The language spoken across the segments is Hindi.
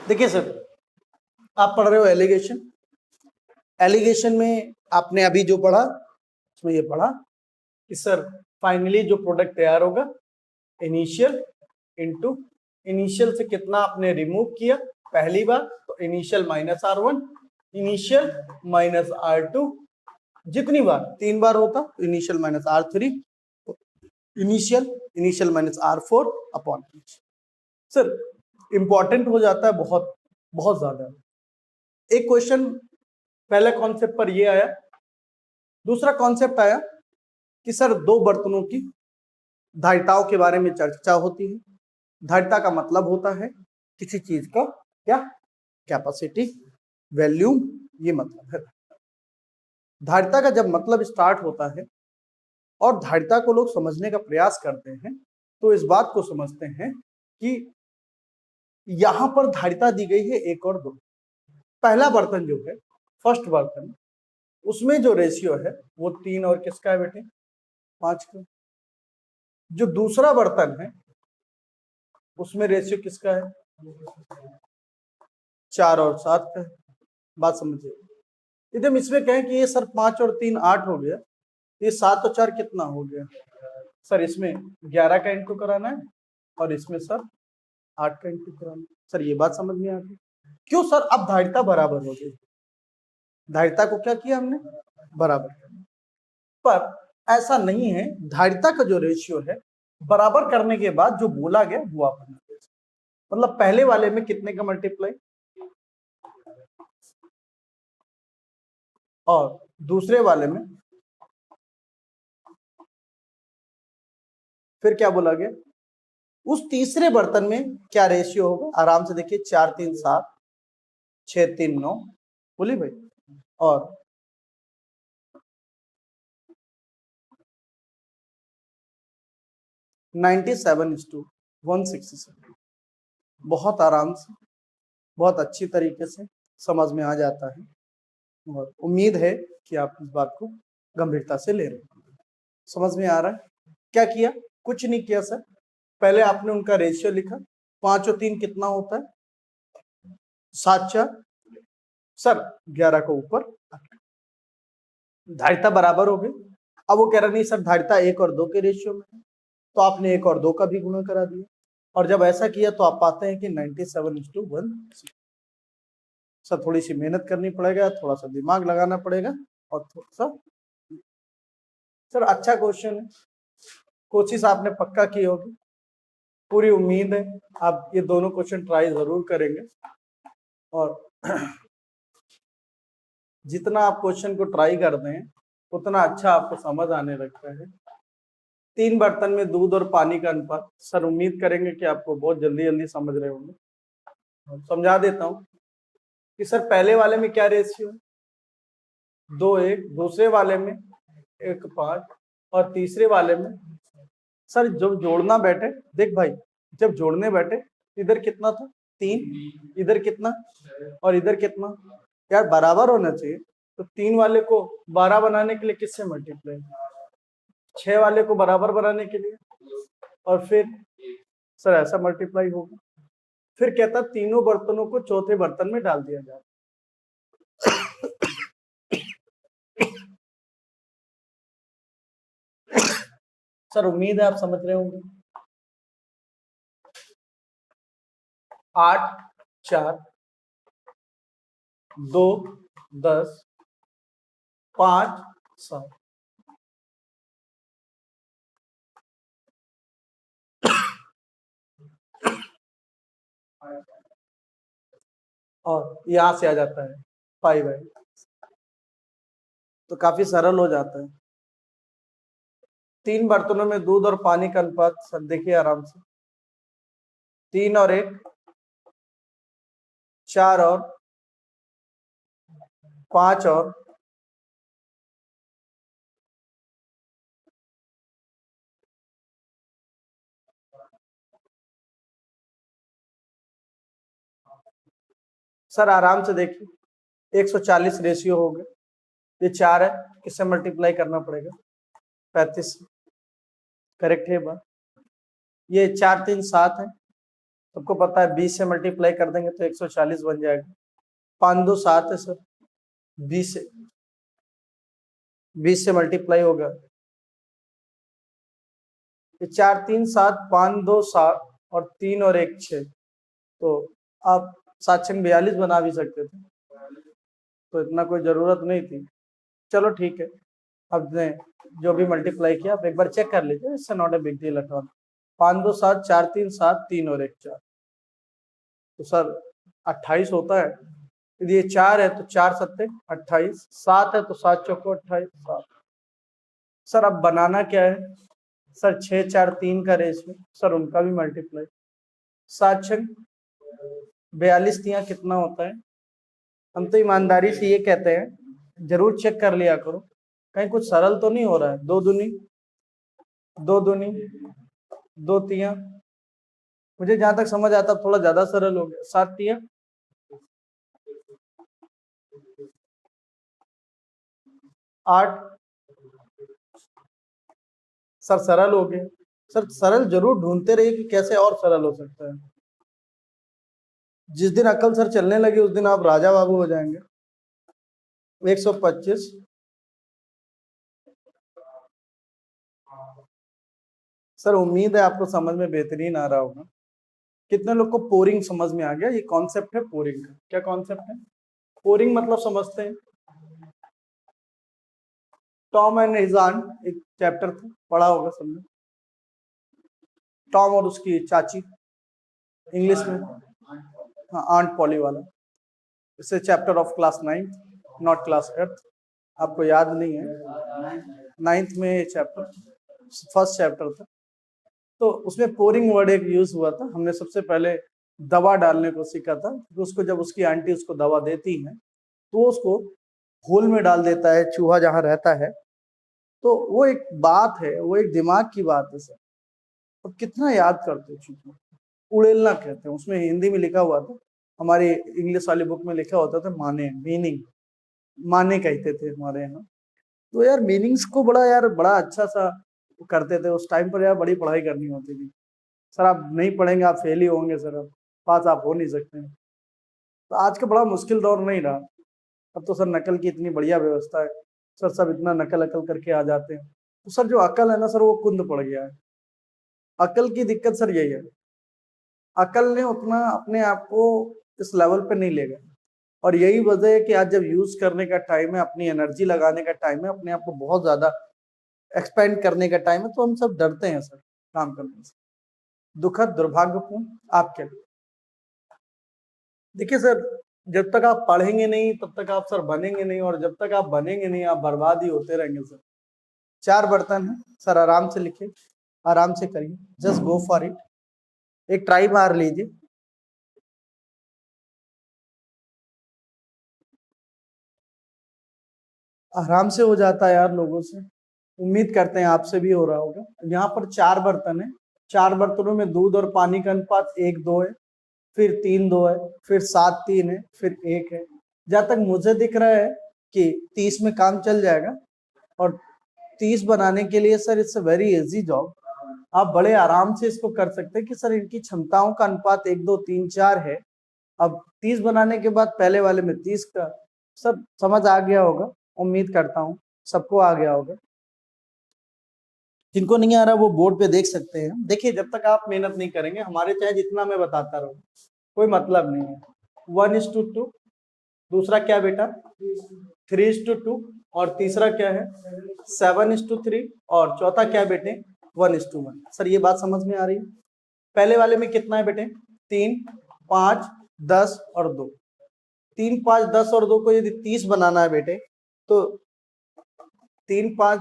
देखिए सर, आप पढ़ रहे हो एलिगेशन। एलिगेशन में आपने अभी जो पढ़ा उसमें ये पढ़ा कि सर फाइनली जो प्रोडक्ट तैयार होगा इनिशियल इनटू इनिशियल से कितना आपने रिमूव किया पहली बार, तो initial minus R1, initial minus R2, जितनी बार 3 बार होता तो initial minus R3, initial minus R4 upon. Sir important हो जाता है बहुत बहुत ज्यादा। एक क्वेश्चन पहले कॉन्सेप्ट पर ये आया, दूसरा कॉन्सेप्ट आया कि सर दो बर्तनों की धारिताओं के बारे में चर्चा होती है। धारिता का मतलब होता है किसी चीज का क्या कैपेसिटी, वॉल्यूम, ये मतलब है। धारिता का जब मतलब स्टार्ट होता है और धारिता को लोग समझने का प्रयास करते हैं तो इस बात को समझते हैं कि यहां पर धारिता दी गई है 1 और 2। पहला बर्तन जो है फर्स्ट बर्तन, उसमें जो रेशियो है वो 3 और किसका है बेटे 5 का। जो दूसरा बर्तन है उसमें रेशियो किसका है 4 और 7 का है। बात समझिए, यदि हम इसमें कहें कि ये सर 5 और 3 8 हो गया, ये 7 और 4 कितना हो गया सर, इसमें 11 का इंटू कराना है और इसमें सर 8 का इंटू कराना है। सर ये बात समझ में आ गई क्यों सर, अब धारिता बराबर हो गई। धारिता को क्या किया हमने बराबर किया, पर ऐसा नहीं है। धारिता का जो रेशियो है बराबर करने के बाद जो बोला गया वो आप मतलब पहले वाले में कितने का मल्टीप्लाई और दूसरे वाले में फिर क्या बोला गया, उस तीसरे बर्तन में क्या रेशियो होगा आराम से देखिए, 4 3 7, 6 3 9, बोलिए भाई, और 97:167। बहुत आराम से बहुत अच्छी तरीके से समझ में आ जाता है और उम्मीद है कि आप इस बात को गंभीरता से ले रहे हैं। समझ में आ रहा है क्या किया, कुछ नहीं किया सर। पहले आपने उनका रेशियो लिखा, 5 और 3 कितना होता है 7 4, सर 11 को ऊपर, धारिता बराबर हो गई। अब वो कह रहा नहीं सर धारिता 1 और 2 के रेशियो में है, तो आपने 1 और 2 का भी गुणा करा दिया और जब ऐसा किया तो आप पाते हैं कि 97:1। सर थोड़ी सी मेहनत करनी पड़ेगा, थोड़ा सा दिमाग लगाना पड़ेगा और थोड़ा सा। सर अच्छा क्वेश्चन है, कोशिश आपने पक्का की होगी, पूरी उम्मीद है आप ये दोनों क्वेश्चन ट्राई जरूर करेंगे और जितना आप क्वेश्चन को ट्राई करते हैं उतना अच्छा आपको समझ आने लगता है। 3 बर्तन में दूध और पानी का अनुपात, सर उम्मीद करेंगे कि आपको बहुत जल्दी जल्दी समझ रहे होंगे। समझा देता हूँ कि सर पहले वाले में क्या रेशियो है 2 1, दूसरे वाले में 1 5 और तीसरे वाले में सर जब जोड़ना बैठे, देख भाई जब जोड़ने बैठे इधर कितना था 3, इधर कितना और इधर कितना, यार बराबर होना चाहिए। तो 3 वाले को 12 बनाने के लिए किससे मल्टीप्लाई, 6 वाले को बराबर बनाने के लिए, और फिर सर ऐसा मल्टीप्लाई होगा। फिर कहता तीनों बर्तनों को चौथे बर्तन में डाल दिया जाए। सर उम्मीद है आप समझ रहे होंगे। 8 4 2 10 5 7। और यहां से आ जाता है 5 तो काफी सरल हो जाता है। 3 बर्तनों में दूध और पानी का अनुपात, सर देखिए आराम से, 3 और 1, 4 और 5 सर आराम से देखिए 140 रेशियो हो गए। ये 4 है, किससे मल्टीप्लाई करना पड़ेगा 35, करेक्ट है बात। ये 4 3 7 है, सबको पता है 20 से मल्टीप्लाई कर देंगे तो 140 बन जाएगा। 5 2 7 है सर, 20 से मल्टीप्लाई होगा, 4 3 7, 5 2 7 और 3 और 1 6, तो आप 7 6 42 बना भी सकते थे, तो इतना कोई जरूरत नहीं थी। चलो ठीक है, आपने जो भी मल्टीप्लाई किया आप एक बार चेक कर लीजिए, इससे not a big deal at all. 5 2 7, 4 3 7, 3 और 1 4, तो सर 28 होता है। यदि ये 4 है तो 4 सत्ते 28, 7 है तो 7 चौको 28, 7। सर अब बनाना क्या है सर, 6 4 3 का रेशियो, सर उनका भी मल्टीप्लाई, 7 6 42 तिया कितना होता है। हम तो ईमानदारी से ये कहते हैं, जरूर चेक कर लिया करो कहीं कुछ सरल तो नहीं हो रहा है। 2 दूनी 2 दूनी 2 तिया, मुझे जहां तक समझ आता थोड़ा ज्यादा सरल हो गया। 7 तिया 8, सर सरल हो गया। सर सरल जरूर ढूंढते रहिए कि कैसे और सरल हो सकता है। जिस दिन अकल सर चलने लगी उस दिन आप राजा बाबू हो जाएंगे। 125, सर उम्मीद है आपको समझ में बेहतरीन आ रहा होगा। कितने लोग को पोरिंग समझ में आ गया? ये कॉन्सेप्ट है पोरिंग का। क्या कॉन्सेप्ट है? पोरिंग मतलब समझते हैं, टॉम एंड हिज आंट एक चैप्टर था, पढ़ा होगा सबने। टॉम और उसकी चाची, इंग्लिश में हाँ आंट पॉली वाला। इसे chapter of class 9, not class 8। आपको याद नहीं है, 9th में ये चैप्टर फर्स्ट चैप्टर था। तो उसमें पोरिंग वर्ड एक यूज हुआ था। हमने सबसे पहले दवा डालने को सीखा था। तो उसको जब उसकी आंटी उसको दवा देती है तो वो उसको होल में डाल देता है, चूहा जहां रहता है। तो वो एक बात है, वो एक दिमाग की बात है सर। अब कितना याद करते हैं चूहा, उड़ेलना कहते हैं, उसमें हिंदी में लिखा हुआ था, हमारी इंग्लिश वाली बुक में लिखा होता था माने, मीनिंग माने कहते थे हमारे यहाँ। तो यार मीनिंग्स को बड़ा यार बड़ा अच्छा सा करते थे उस टाइम पर यार, बड़ी पढ़ाई करनी होती थी। सर आप नहीं पढ़ेंगे आप फेल ही होंगे सर, अब पास आप हो नहीं सकते हैं। तो आज का बड़ा मुश्किल दौर नहीं रहा। अब तो सर नकल की इतनी बढ़िया व्यवस्था है सर, सब इतना नकल अकल करके आ जाते हैं। तो सर जो अकल है ना सर, वो कुंद पड़ गया है। अकल की दिक्कत सर यही है, अकल ने उतना अपने आप को इस लेवल पे नहीं ले गया। और यही वजह है कि आज जब यूज करने का टाइम है, अपनी एनर्जी लगाने का टाइम है, अपने आप को बहुत ज्यादा एक्सपेंड करने का टाइम है, तो हम सब डरते हैं सर काम करने से। दुखद दुर्भाग्यपूर्ण आपके लिए। देखिए सर, जब तक आप पढ़ेंगे नहीं तब तक आप सर बनेंगे नहीं, और जब तक आप बनेंगे नहीं आप बर्बाद ही होते रहेंगे सर। 4 बर्तन है सर, आराम से लिखिए, आराम से करिए, जस्ट गो फॉर इट। एक ट्राई मार लीजिए। आराम से हो जाता है यार लोगों से, उम्मीद करते हैं आपसे भी हो रहा होगा। यहाँ पर 4 बर्तन है, 4 बर्तनों में दूध और पानी का अनुपात 1:2 है, फिर 3:2 है, फिर 7:3 है, फिर 1 है। जहां तक मुझे दिख रहा है कि 30 में काम चल जाएगा। और 30 बनाने के लिए sir it's a very easy job. आप बड़े आराम से इसको कर सकते हैं कि सर इनकी क्षमताओं का अनुपात 1 2 3 4 है। अब 30 बनाने के बाद पहले वाले में 30 का, सब समझ आ गया होगा, उम्मीद करता हूँ सबको आ गया होगा। जिनको नहीं आ रहा वो बोर्ड पे देख सकते हैं। देखिए जब तक आप मेहनत नहीं करेंगे, हमारे चाहे जितना मैं बताता रहूं कोई मतलब नहीं है। 1:2, दूसरा क्या बेटा 3:2, और तीसरा क्या है 7:3, और चौथा क्या है बेटे 1:1। सर ये बात समझ में आ रही है? पहले वाले में कितना है बेटे 3 5 10 और 2। 3 5 10 और 2 को यदि 30 बनाना है बेटे, तो 3 5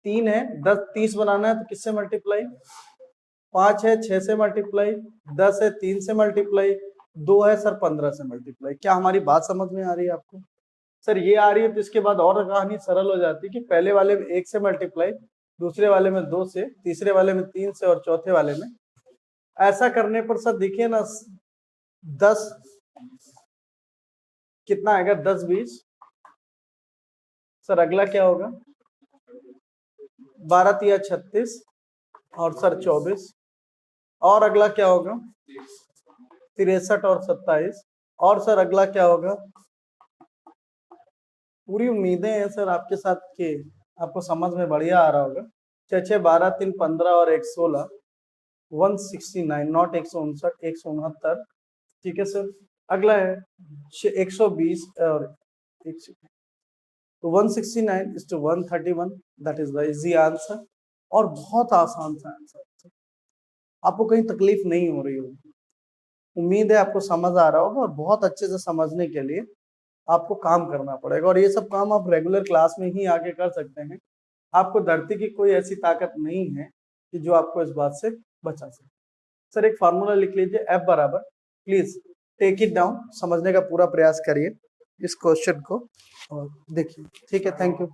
3 है 10 30 बनाना है तो किससे मल्टीप्लाई, 5 है 6 से मल्टीप्लाई, 10 है 3 से मल्टीप्लाई, 2 है सर 15 से मल्टीप्लाई। क्या हमारी बात समझ में आ रही है आपको? सर ये आ रही है तो इसके बाद और कहानी सरल हो जाती है कि पहले वाले में 1 से मल्टीप्लाई, दूसरे वाले में 2 से, तीसरे वाले में 3 से, और चौथे वाले में। ऐसा करने पर सर देखिए ना 10 कितना आएगा 10 20। सर अगला क्या होगा 12 तिया 36, और सर 24, और अगला क्या होगा 63 और 27, और सर अगला क्या होगा, पूरी उम्मीदें हैं सर आपके साथ कि आपको समझ में बढ़िया आ रहा होगा। 6 6 12 3 15 और 1 16 169, नॉट 159, 169। ठीक है सर, अगला है 120 और तो 169 is to 131, that is the easy answer. और बहुत आसान सा आंसर, आपको कहीं तकलीफ नहीं हो रही होगी। उम्मीद है आपको समझ आ रहा होगा, और बहुत अच्छे से समझने के लिए आपको काम करना पड़ेगा, और ये सब काम आप रेगुलर क्लास में ही आके कर सकते हैं। आपको धरती की कोई ऐसी ताकत नहीं है कि जो आपको इस बात से बचा सके। सर एक फार्मूला लिख लीजिए, F बराबर, प्लीज टेक इट डाउन, समझने का पूरा प्रयास करिए इस क्वेश्चन को और देखिए। ठीक है, थैंक यू।